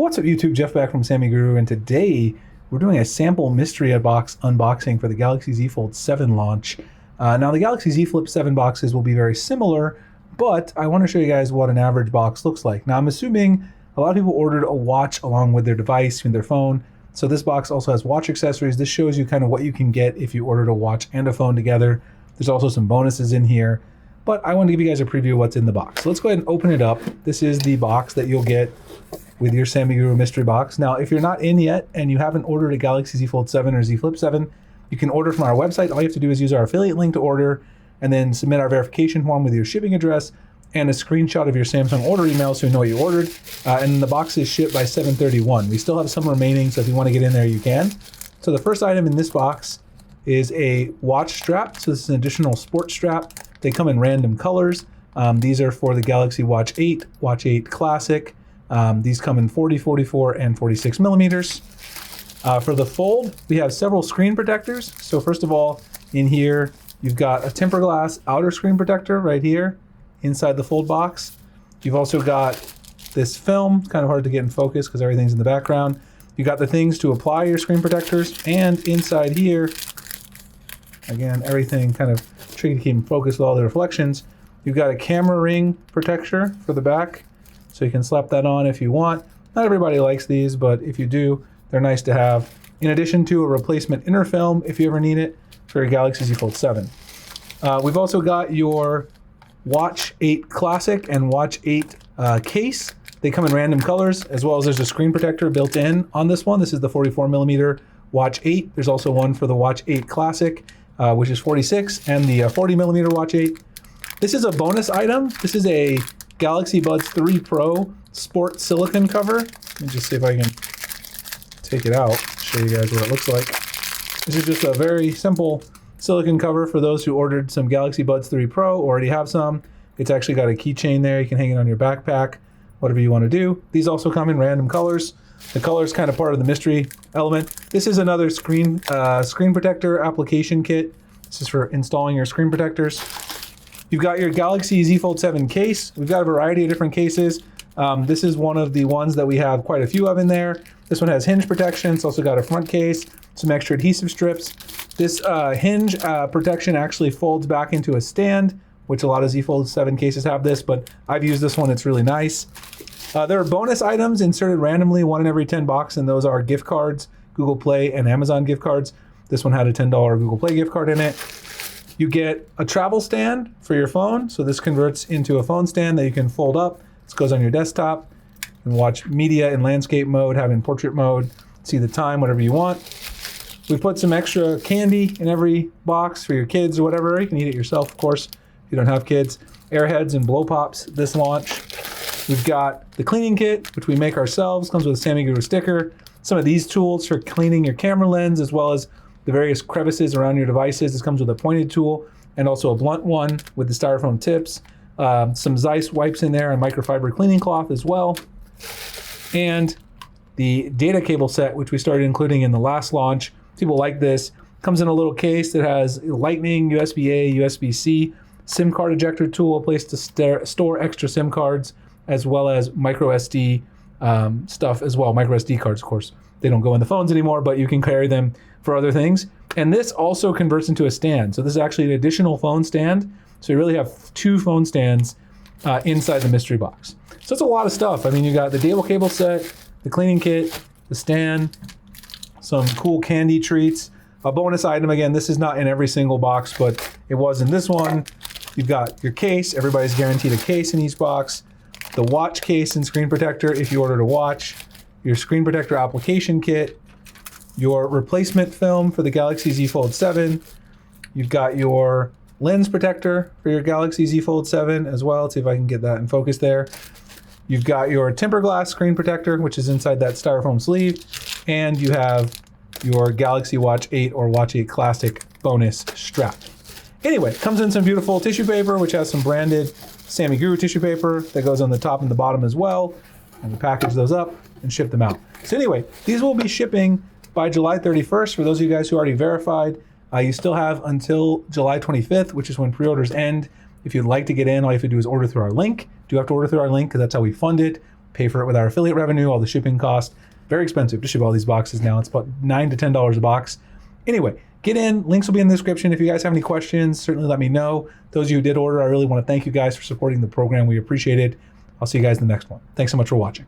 What's up YouTube, Jeff back from SammyGuru, and today we're doing a sample mystery box unboxing for the Galaxy Z Fold 7 launch. Now the Galaxy Z Flip 7 boxes will be very similar, but I want to show you guys what an average box looks like. Now I'm assuming a lot of people ordered a watch along with their device and their phone, so this box also has watch accessories. This shows you kind of what you can get if you ordered a watch and a phone together. There's also some bonuses in here, but I want to give you guys a preview of what's in the box. So let's go ahead and open it up. This is the box that you'll get with your SammyGuru mystery box. Now, if you're not in yet and you haven't ordered a Galaxy Z Fold 7 or Z Flip 7, you can order from our website. All you have to do is use our affiliate link to order and then submit our verification form with your shipping address and a screenshot of your Samsung order email so you know what you ordered. And the box is shipped by 7/31. We still have some remaining, so if you want to get in there, you can. So the first item in this box is a watch strap. So this is an additional sports strap. They come in random colors. These are for the Galaxy Watch 8, Watch 8 Classic. These come in 40, 44, and 46 millimeters. For the Fold, we have several screen protectors. So first of all, in here, you've got a tempered glass outer screen protector right here inside the Fold box. You've also got this film. It's kind of hard to get in focus because everything's in the background. You got the things to apply your screen protectors, and inside here, again, everything kind of tricky to keep in focus with all the reflections. You've got a camera ring protector for the back, so you can slap that on if you want. Not everybody likes these, but if you do, they're nice to have. In addition to a replacement inner film, if you ever need it, for your Galaxy Z Fold 7. We've also got your Watch 8 Classic and Watch 8 case. They come in random colors, as well as there's a screen protector built in on this one. This is the 44 millimeter Watch 8. There's also one for the Watch 8 Classic, which is 46, and the 40 millimeter Watch 8. This is a bonus item. This is a Galaxy Buds 3 Pro Sport Silicone cover. Let me just see if I can take it out, show you guys what it looks like. This is just a very simple silicone cover for those who ordered some Galaxy Buds 3 Pro or already have some. It's actually got a keychain there. You can hang it on your backpack, whatever you want to do. These also come in random colors. The color is kind of part of the mystery element. This is another screen protector application kit. This is for installing your screen protectors. You've got your Galaxy Z Fold 7 case. We've got a variety of different cases. This is one of the ones that we have quite a few of in there. This one has hinge protection. It's also got a front case, some extra adhesive strips. This hinge protection actually folds back into a stand, which a lot of Z Fold 7 cases have this, but I've used this one. It's really nice. There are bonus items inserted randomly, one in every 10 bucks, and those are gift cards, Google Play and Amazon gift cards. This one had a $10 Google Play gift card in it. You get a travel stand for your phone. So this converts into a phone stand that you can fold up. This goes on your desktop. You can watch media in landscape mode, have in portrait mode, see the time, whatever you want. We've put some extra candy in every box for your kids or whatever. You can eat it yourself, of course, if you don't have kids. Airheads and blow pops this launch. We've got the cleaning kit, which we make ourselves. Comes with a SammyGuru sticker. Some of these tools for cleaning your camera lens, as well as the various crevices around your devices. This comes with a pointed tool and also a blunt one with the styrofoam tips. Some Zeiss wipes in there and microfiber cleaning cloth as well. And the data cable set, which we started including in the last launch. People like this. Comes in a little case that has Lightning, USB-A, USB-C, SIM card ejector tool, a place to store extra SIM cards, as well as micro SD stuff as well. Micro SD cards, of course. They don't go in the phones anymore, but you can carry them for other things. And this also converts into a stand. So this is actually an additional phone stand. So you really have two phone stands inside the mystery box. So it's a lot of stuff. I mean, you got the data cable set, the cleaning kit, the stand, some cool candy treats. A bonus item, again, this is not in every single box, but it was in this one. You've got your case. Everybody's guaranteed a case in each box. The watch case and screen protector if you ordered a watch. Your screen protector application kit, your replacement film for the Galaxy Z Fold 7. You've got your lens protector for your Galaxy Z Fold 7 as well. Let's see if I can get that in focus there. You've got your tempered glass screen protector, which is inside that styrofoam sleeve. And you have your Galaxy Watch 8 or Watch 8 Classic bonus strap. Anyway, comes in some beautiful tissue paper, which has some branded SammyGuru tissue paper that goes on the top and the bottom as well. And we package those up and ship them out. So anyway, these will be shipping by July 31st. For those of you guys who already verified, you still have until July 25th, which is when pre-orders end. If you'd like to get in, all you have to do is order through our link. You do have to order through our link because that's how we fund it. pay for it with our affiliate revenue, all the shipping cost. Very expensive to ship all these boxes now. It's about $9 to $10 a box. Anyway, get in. Links will be in the description. If you guys have any questions, certainly let me know. Those of you who did order, I really want to thank you guys for supporting the program. We appreciate it. I'll see you guys in the next one. Thanks so much for watching.